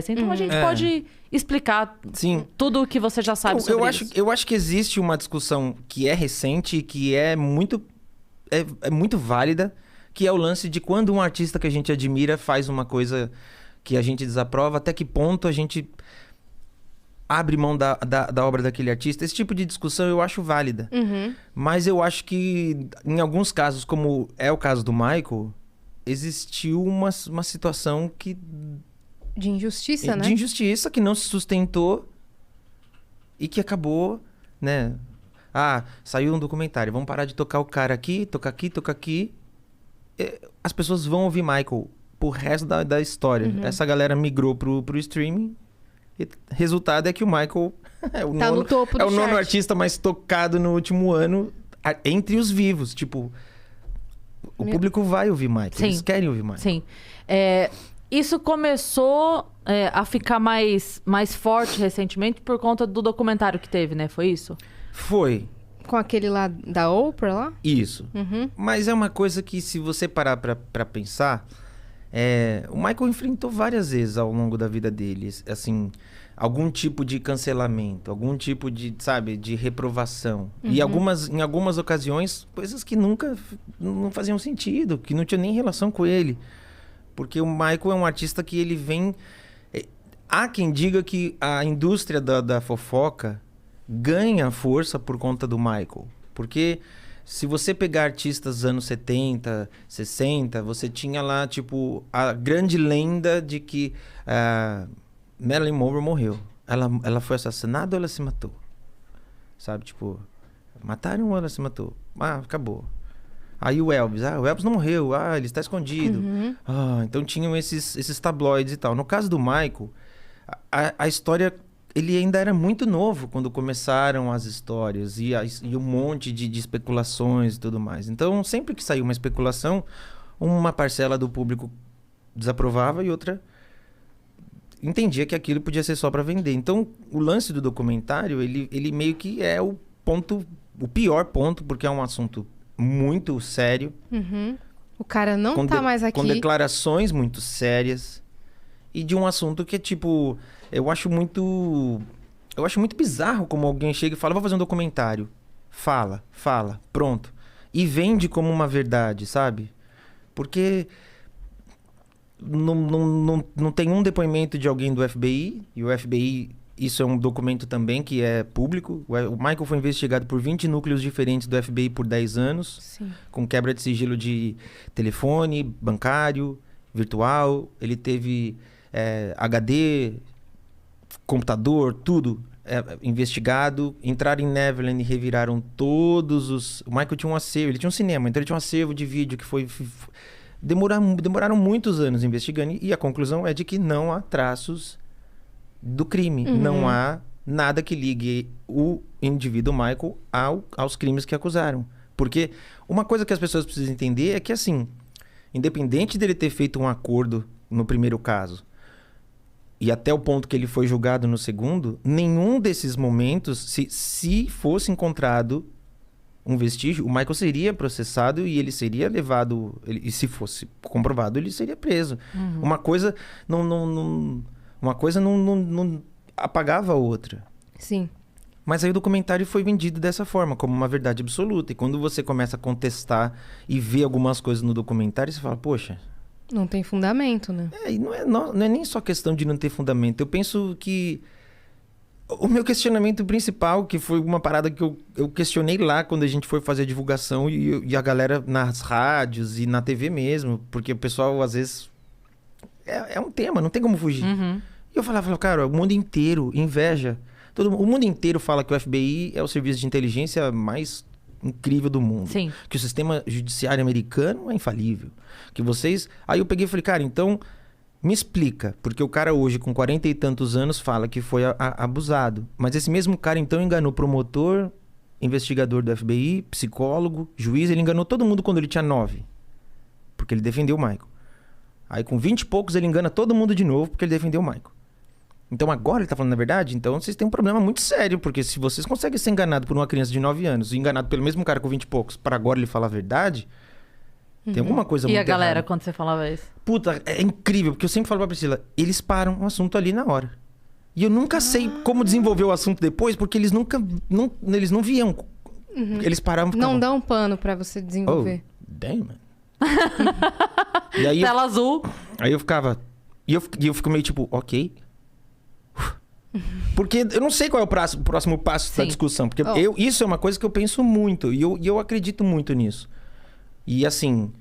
Então a gente pode explicar tudo o que você já sabe sobre isso. Eu acho que existe uma discussão que é recente, que é muito válida, que é o lance de quando um artista que a gente admira faz uma coisa que a gente desaprova, até que ponto a gente abre mão da obra daquele artista. Esse tipo de discussão eu acho válida. Mas eu acho que em alguns casos, como é o caso do Michael, existiu uma situação que... De injustiça, né? De injustiça, que não se sustentou e que acabou, né? Saiu um documentário, vamos parar de tocar o cara aqui, tocar aqui, tocar aqui. As pessoas vão ouvir Michael pro resto da história. Essa galera migrou pro streaming. E resultado é que o Michael no topo do o nono chart. artista mais tocado no último ano entre os vivos. Tipo, o público vai ouvir Michael. Sim. Eles querem ouvir Michael. Sim. Isso começou a ficar mais forte recentemente por conta do documentário que teve, né? Foi isso? Foi. Com aquele lá da Oprah lá? Isso. Mas é uma coisa que, se você parar pra pensar, o Michael enfrentou várias vezes ao longo da vida dele, assim, algum tipo de cancelamento, algum tipo de, sabe, de reprovação. E em algumas ocasiões, coisas que nunca não faziam sentido, que não tinha nem relação com ele. Porque o Michael é um artista que ele vem... Há quem diga que a indústria da fofoca ganha força por conta do Michael. Porque se você pegar artistas dos anos 70, 60, você tinha lá, tipo, a grande lenda de que Marilyn Monroe morreu. Ela foi assassinada ou ela se matou? Sabe, tipo, mataram ou ela se matou? Acabou. Aí o Elvis não morreu, ele está escondido. Então tinham esses tabloides e tal. No caso do Michael, a história... Ele ainda era muito novo quando começaram as histórias e um monte de especulações e tudo mais. Então, sempre que saiu uma especulação, uma parcela do público desaprovava e outra entendia que aquilo podia ser só para vender. Então, o lance do documentário, ele meio que é o pior ponto, porque é um assunto muito sério. O cara não tá mais aqui. Com declarações muito sérias. E de um assunto que é tipo... Eu acho muito bizarro como alguém chega e fala, vou fazer um documentário. Fala, pronto. E vende como uma verdade, sabe? Porque não tem um depoimento de alguém do FBI. E o FBI, isso é um documento também que é público. O Michael foi investigado por 20 núcleos diferentes do FBI por 10 anos. Sim. Com quebra de sigilo de telefone, bancário, virtual. Ele teve HD... computador, tudo investigado. Entraram em Neverland e reviraram todos os... O Michael tinha um acervo, ele tinha um cinema, então ele tinha um acervo de vídeo que foi... Demoraram muitos anos investigando e a conclusão é de que não há traços do crime. Não há nada que ligue o indivíduo Michael aos crimes que acusaram. Porque uma coisa que as pessoas precisam entender é que, assim, independente dele ter feito um acordo no primeiro caso e até o ponto que ele foi julgado no segundo, nenhum desses momentos, se fosse encontrado um vestígio, o Michael seria processado e ele seria levado... E se fosse comprovado, ele seria preso. Uma coisa não apagava a outra. Sim. Mas aí o documentário foi vendido dessa forma, como uma verdade absoluta. E quando você começa a contestar e ver algumas coisas no documentário, você fala, poxa... Não tem fundamento, né? E não é nem só questão de não ter fundamento. Eu penso que o meu questionamento principal, que foi uma parada que eu questionei lá quando a gente foi fazer a divulgação e a galera nas rádios e na TV mesmo, porque o pessoal, às vezes, é um tema, não tem como fugir. E eu falava, cara, o mundo inteiro inveja. O mundo inteiro fala que o FBI é o serviço de inteligência mais incrível do mundo. Sim. Que o sistema judiciário americano é infalível. Que vocês... Aí eu peguei e falei, cara, então me explica. Porque o cara hoje, com 40 e tantos anos, fala que foi abusado. Mas esse mesmo cara, então, enganou promotor, investigador do FBI, psicólogo, juiz. Ele enganou todo mundo quando ele tinha 9. Porque ele defendeu o Michael. Aí com 20 e poucos ele engana todo mundo de novo porque ele defendeu o Michael. Então agora ele tá falando a verdade? Então vocês têm um problema muito sério, porque se vocês conseguem ser enganados por uma criança de 9 anos e enganado pelo mesmo cara com 20 e poucos para agora ele falar a verdade, Tem alguma coisa E muito a galera, errada. quando você falava isso? Puta, é incrível, porque eu sempre falo pra Priscila, eles param o assunto ali na hora. E eu nunca sei como desenvolver o assunto depois, porque eles eles não viam. Eles paravam e ficavam... Não dá um pano pra você desenvolver. Oh, damn, man. E aí Tela azul. Aí eu ficava... E eu fico meio tipo, ok. Porque eu não sei qual é o próximo passo da Sim. discussão. Porque Oh. isso é uma coisa que eu penso muito. E eu acredito muito nisso. E assim,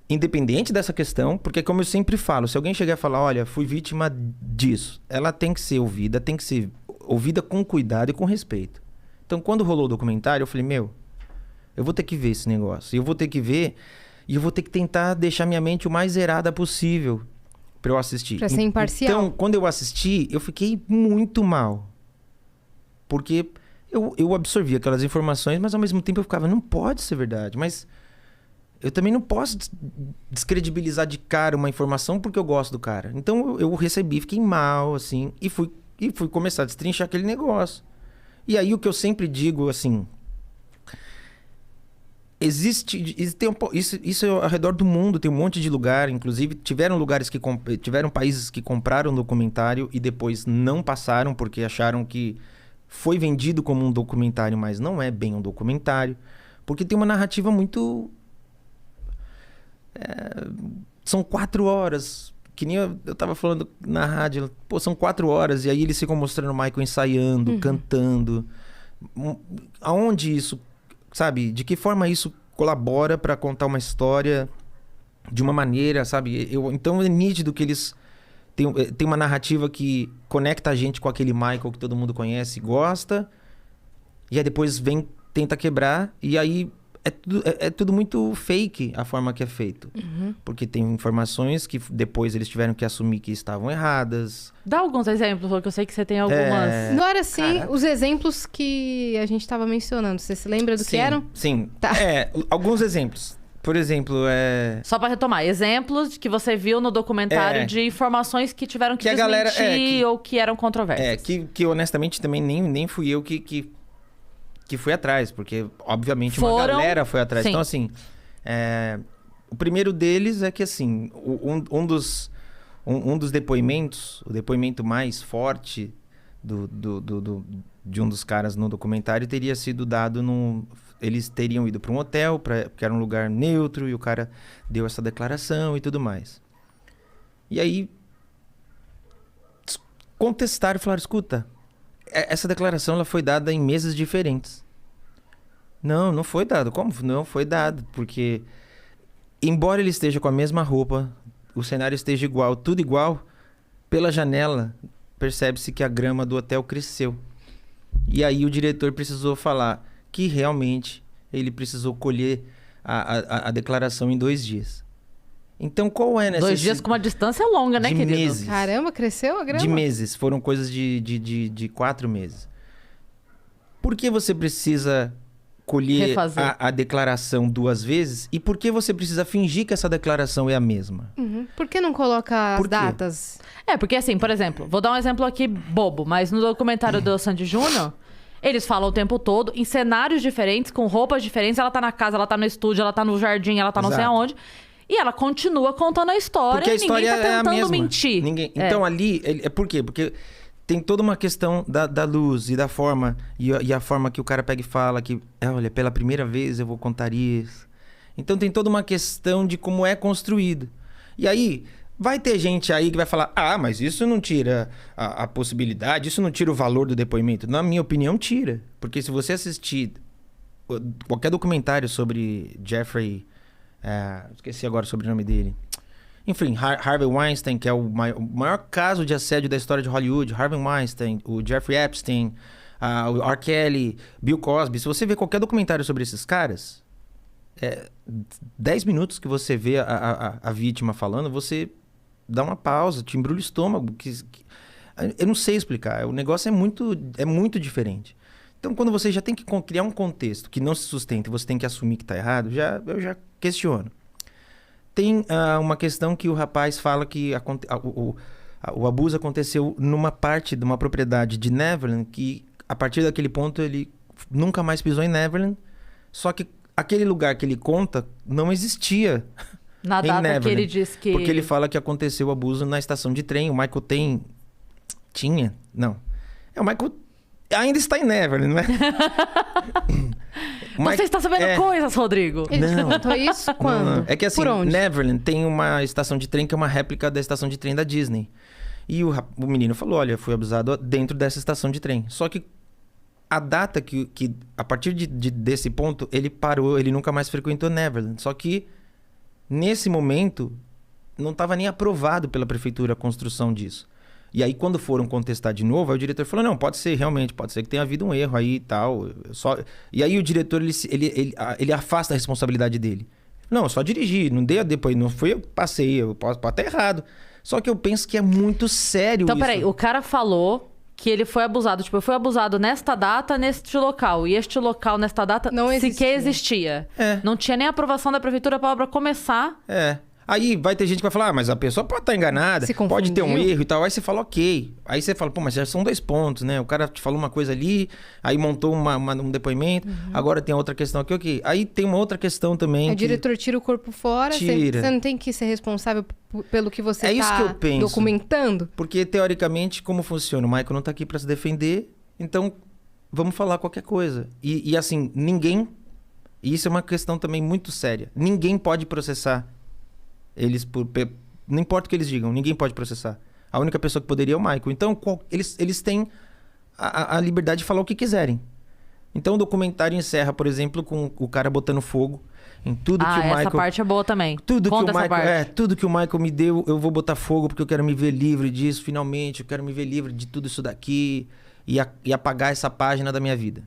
independente dessa questão, porque como eu sempre falo, se alguém chegar e falar, olha, fui vítima disso, ela tem que ser ouvida com cuidado e com respeito. Então, quando rolou o documentário, eu falei, eu vou ter que ver esse negócio. Eu vou ter que ver e eu vou ter que tentar deixar minha mente o mais zerada possível pra eu assistir. Pra ser imparcial. Então, quando eu assisti, eu fiquei muito mal. Porque eu absorvi aquelas informações, mas ao mesmo tempo eu ficava, não pode ser verdade. Mas eu também não posso descredibilizar de cara uma informação porque eu gosto do cara. Então eu recebi, fiquei mal, assim, e fui começar a destrinchar aquele negócio. E aí o que eu sempre digo, assim... Isso é ao redor do mundo, tem um monte de lugar. Inclusive, tiveram países que compraram um documentário e depois não passaram porque acharam que foi vendido como um documentário, mas não é bem um documentário. Porque tem uma narrativa muito... São 4 horas. Que nem eu tava falando na rádio. Pô, são 4 horas. E aí eles ficam mostrando o Michael ensaiando, cantando. Aonde isso... Sabe? De que forma isso colabora pra contar uma história de uma maneira, sabe? Então é nítido que eles têm uma narrativa que conecta a gente com aquele Michael que todo mundo conhece e gosta. E aí depois tenta quebrar. E aí é tudo muito fake a forma que é feito. Porque tem informações que depois eles tiveram que assumir que estavam erradas. Dá alguns exemplos, porque eu sei que você tem algumas... Não era assim os exemplos que a gente tava mencionando. Você se lembra do que eram? Sim. Tá. Alguns exemplos. Por exemplo, Só pra retomar, exemplos que você viu no documentário de informações que tiveram que a galera- desmentir ou que eram controversas. que honestamente também nem fui eu que fui atrás, porque obviamente uma Foram- galera foi atrás. Sim. Então assim, o primeiro deles é que assim, um dos depoimentos, o depoimento mais forte de um dos caras no documentário teria sido dado eles teriam ido para um hotel, que era um lugar neutro, e o cara deu essa declaração e tudo mais. E aí contestaram e falaram, escuta, essa declaração ela foi dada em meses diferentes. Não foi dado. Como? Não foi dado, porque embora ele esteja com a mesma roupa, o cenário esteja igual, tudo igual, pela janela percebe-se que a grama do hotel cresceu. E aí o diretor precisou falar que realmente ele precisou colher a declaração em 2 dias. Então qual é 2 dias com uma distância longa, né, de querido? meses. Caramba, cresceu a grama? De meses. Foram coisas de 4 meses. Por que você precisa colher Refazer. a declaração 2 vezes? E por que você precisa fingir que essa declaração é a mesma? Por que não coloca as Por quê? datas? Porque assim, por exemplo, vou dar um exemplo aqui bobo, mas no documentário do Sandy Júnior, eles falam o tempo todo, em cenários diferentes, com roupas diferentes, ela tá na casa, ela tá no estúdio, ela tá no jardim, ela tá não sei Exato. aonde. E ela continua contando a história, Porque a história ninguém tá é a tentando mesma. mentir. Então ali, por quê? Porque tem toda uma questão da luz e da forma, e a forma que o cara pega e fala que, olha, pela primeira vez eu vou contar isso. Então tem toda uma questão de como é construído. E aí, vai ter gente aí que vai falar, mas isso não tira a possibilidade, isso não tira o valor do depoimento. Na minha opinião, tira. Porque se você assistir qualquer documentário sobre Jeffrey... esqueci agora o sobrenome dele. Enfim, Harvey Weinstein, que é o maior caso de assédio da história de Hollywood. Harvey Weinstein, o Jeffrey Epstein, o R. Kelly, Bill Cosby. Se você vê qualquer documentário sobre esses caras, 10 minutos que você vê a vítima falando, você dá uma pausa, te embrulha o estômago. Eu não sei explicar. O negócio é muito diferente. Então, quando você já tem que criar um contexto que não se sustenta e você tem que assumir que está errado, eu já questiono. Tem uma questão que o rapaz fala que o abuso aconteceu numa parte de uma propriedade de Neverland, que a partir daquele ponto ele nunca mais pisou em Neverland, só que aquele lugar que ele conta não existia. Na em data que Neverland, ele diz que... Porque ele fala que aconteceu o abuso na estação de trem. O Michael tinha? Não. O Michael ainda está em Neverland, né? Você está sabendo coisas, Rodrigo. Ele te contou isso quando? Não. É que assim, Por onde? Neverland tem uma estação de trem que é uma réplica da estação de trem da Disney. E o menino falou, olha, fui abusado dentro dessa estação de trem. Só que a data que a partir desse ponto, ele parou, ele nunca mais frequentou Neverland. Só que, nesse momento, não estava nem aprovado pela prefeitura a construção disso. E aí, quando foram contestar de novo, aí o diretor falou, não, pode ser, realmente, pode ser que tenha havido um erro aí e tal. E aí o diretor, ele afasta a responsabilidade dele. Não, eu só dirigi, não dei a depois, não fui eu que passei, eu posso estar errado. Só que eu penso que é muito sério Então, isso. peraí, o cara falou que ele foi abusado. Tipo, eu fui abusado nesta data, neste local. E este local, nesta data, Não sequer existia. Não tinha nem aprovação da prefeitura pra obra começar. Aí vai ter gente que vai falar, mas a pessoa pode estar enganada, Se pode ter um confundiu. erro e tal. Aí você fala, ok. Aí você fala, pô, mas já são 2 pontos, né? O cara te falou uma coisa ali, aí montou um depoimento, agora tem outra questão aqui, ok. Aí tem uma outra questão também. O diretor tira o corpo fora, Tira. você não tem que ser responsável pelo que você É isso tá que eu penso. documentando? Porque, teoricamente, como funciona? O Michael não tá aqui pra se defender, então vamos falar qualquer coisa. E assim, ninguém... E isso é uma questão também muito séria. Ninguém pode processar eles não importa o que eles digam, ninguém pode processar. A única pessoa que poderia é o Michael. Então, eles têm a liberdade de falar o que quiserem. Então, o documentário encerra, por exemplo, com o cara botando fogo em tudo que o Michael... essa parte é boa também. Tudo Conta que o essa Michael, parte. tudo que o Michael me deu, eu vou botar fogo porque eu quero me ver livre disso, finalmente. Eu quero me ver livre de tudo isso daqui e apagar essa página da minha vida.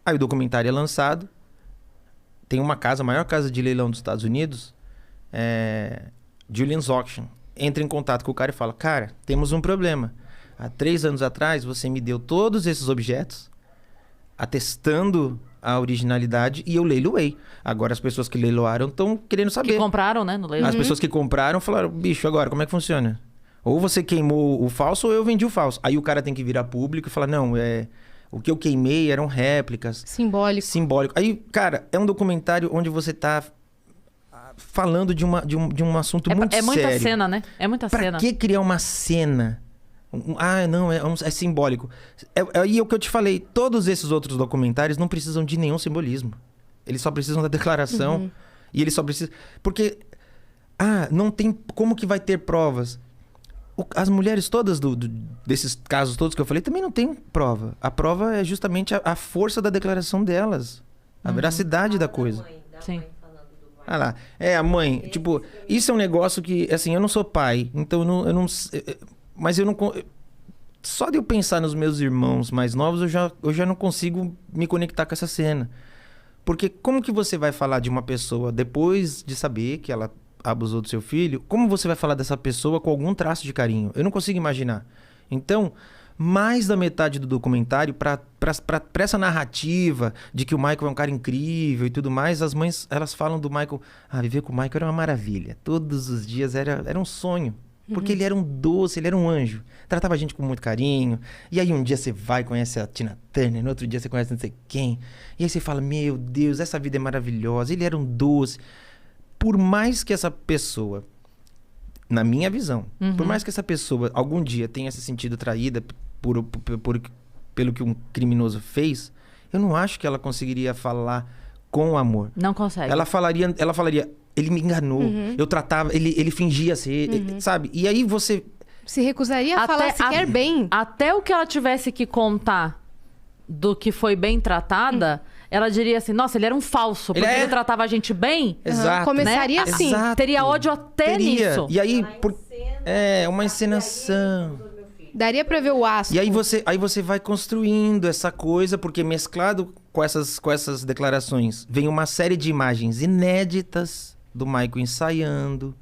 Aí o documentário é lançado. Tem uma casa, a maior casa de leilão dos Estados Unidos, Julian's Auction. Entra em contato com o cara e fala, cara, temos um problema. Há 3 anos atrás, você me deu todos esses objetos, atestando a originalidade, e eu leiloei. Agora as pessoas que leiloaram estão querendo saber. Que compraram, né, no leilão. As pessoas que compraram falaram, bicho, agora como é que funciona? Ou você queimou o falso ou eu vendi o falso. Aí o cara tem que virar público e falar, não, o que eu queimei eram réplicas. Simbólico. Aí, cara, é um documentário onde você tá falando de um assunto muito sério. É muita cena, né? É muita cena. Pra que criar uma cena? Não, é simbólico. Aí é o que eu te falei, todos esses outros documentários não precisam de nenhum simbolismo. Eles só precisam da declaração. E eles só precisam... Porque, não tem... Como que vai ter provas? As mulheres todas desses casos todos que eu falei também não tem prova. A prova é justamente a força da declaração delas. A veracidade da coisa. Sim. Ah lá. A mãe. Tipo, isso é um negócio que... Assim, eu não sou pai. Então, eu não... Mas eu não... Só de eu pensar nos meus irmãos mais novos, eu já não consigo me conectar com essa cena. Porque como que você vai falar de uma pessoa depois de saber que ela abusou do seu filho? Como você vai falar dessa pessoa com algum traço de carinho? Eu não consigo imaginar. Então, mais da metade do documentário, para essa narrativa de que o Michael é um cara incrível e tudo mais, as mães, elas falam do Michael... viver com o Michael era uma maravilha. Todos os dias era um sonho. Porque ele era um doce, ele era um anjo. Tratava a gente com muito carinho. E aí um dia você vai e conhece a Tina Turner, no outro dia você conhece não sei quem. E aí você fala, meu Deus, essa vida é maravilhosa. Ele era um doce. Por mais que essa pessoa, na minha visão, por mais que essa pessoa algum dia tenha se sentido traída pelo que um criminoso fez, eu não acho que ela conseguiria falar com amor. Não consegue. Ela falaria, ele me enganou, eu tratava, ele fingia ser, sabe? E aí você... Se recusaria a falar sequer bem. Até o que ela tivesse que contar do que foi bem tratada, ela diria assim, nossa, ele era um falso, porque ele tratava a gente bem. Exato. Começaria né? assim. Exato. Teria ódio até nisso. E aí, uma encenação. Daria pra ver o asco. E aí você vai construindo essa coisa, porque mesclado com essas declarações, vem uma série de imagens inéditas do Michael ensaiando,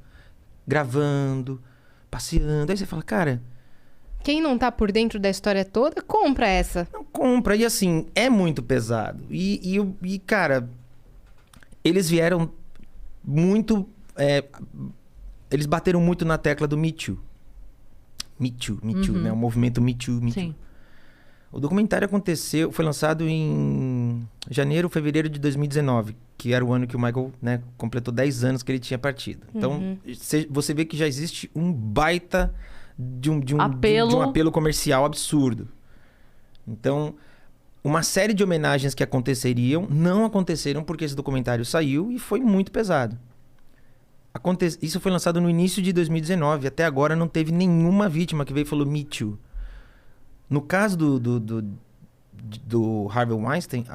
gravando, passeando. Aí você fala, cara... Quem não tá por dentro da história toda, compra essa. Não compra. E assim, é muito pesado. E cara, eles vieram muito... eles bateram muito na tecla do Me Too. Me Too, né? O movimento Me Too, Me Too. Sim. O documentário foi lançado em janeiro, fevereiro de 2019, que era o ano que o Michael, né, completou 10 anos que ele tinha partido. Então, você vê que já existe um baita de um apelo comercial absurdo. Então, uma série de homenagens que aconteceriam, não aconteceram porque esse documentário saiu e foi muito pesado. Isso foi lançado no início de 2019. Até agora não teve nenhuma vítima que veio e falou Me Too. No caso do Harvey Weinstein,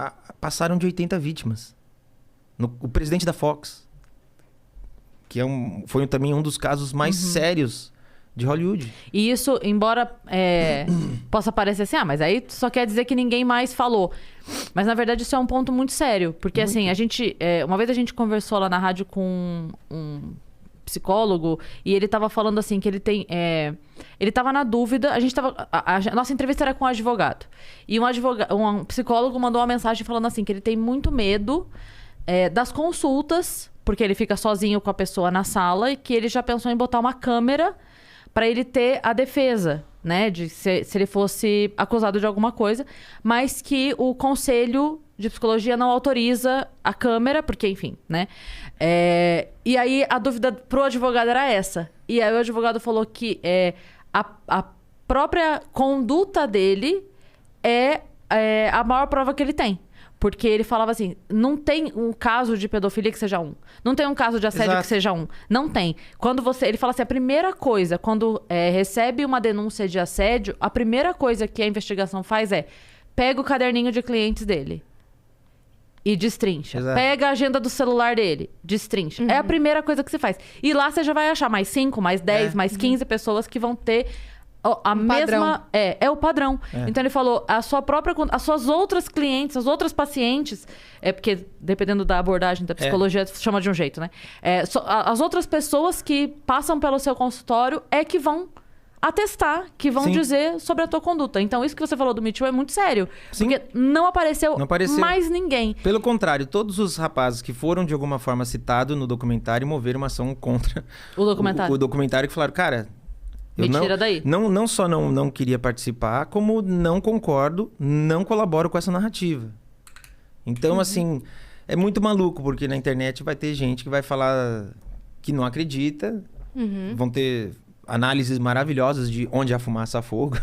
passaram de 80 vítimas. O presidente da Fox, que foi também um dos casos mais sérios de Hollywood. E isso, embora possa parecer assim, mas aí só quer dizer que ninguém mais falou. Mas, na verdade, isso é um ponto muito sério. Porque, assim, uma vez a gente conversou lá na rádio com um psicólogo e ele tava falando assim que ele tem... ele tava na dúvida, a nossa entrevista era com um advogado. E um psicólogo mandou uma mensagem falando assim que ele tem muito medo das consultas, porque ele fica sozinho com a pessoa na sala e que ele já pensou em botar uma câmera para ele ter a defesa, né? De se ele fosse acusado de alguma coisa, mas que o conselho de psicologia não autoriza a câmera, porque, enfim, né? E aí a dúvida pro advogado era essa. E aí o advogado falou que a própria conduta dele é a maior prova que ele tem. Porque ele falava assim, não tem um caso de pedofilia que seja um. Não tem um caso de assédio que seja um. Não tem. Ele fala assim, a primeira coisa, quando recebe uma denúncia de assédio, a primeira coisa que a investigação faz pega o caderninho de clientes dele e destrincha. Exato. Pega a agenda do celular dele, destrincha. É a primeira coisa que você faz. E lá você já vai achar mais 5, mais 10, mais 15 pessoas que vão ter... a mesma... É o padrão. Então ele falou, as suas outras clientes, as outras pacientes, porque dependendo da abordagem da psicologia, chama de um jeito, né? As outras pessoas que passam pelo seu consultório que vão atestar, que vão dizer sobre a tua conduta. Então isso que você falou do Me Too é muito sério. Sim. Porque não apareceu mais ninguém. Pelo contrário, todos os rapazes que foram de alguma forma citados no documentário moveram uma ação contra o documentário, que falaram, cara... Tira daí. Não só não queria participar, como não concordo, não colaboro com essa narrativa. Então, assim, é muito maluco, porque na internet vai ter gente que vai falar que não acredita, vão ter análises maravilhosas de onde há fumaça há fogo.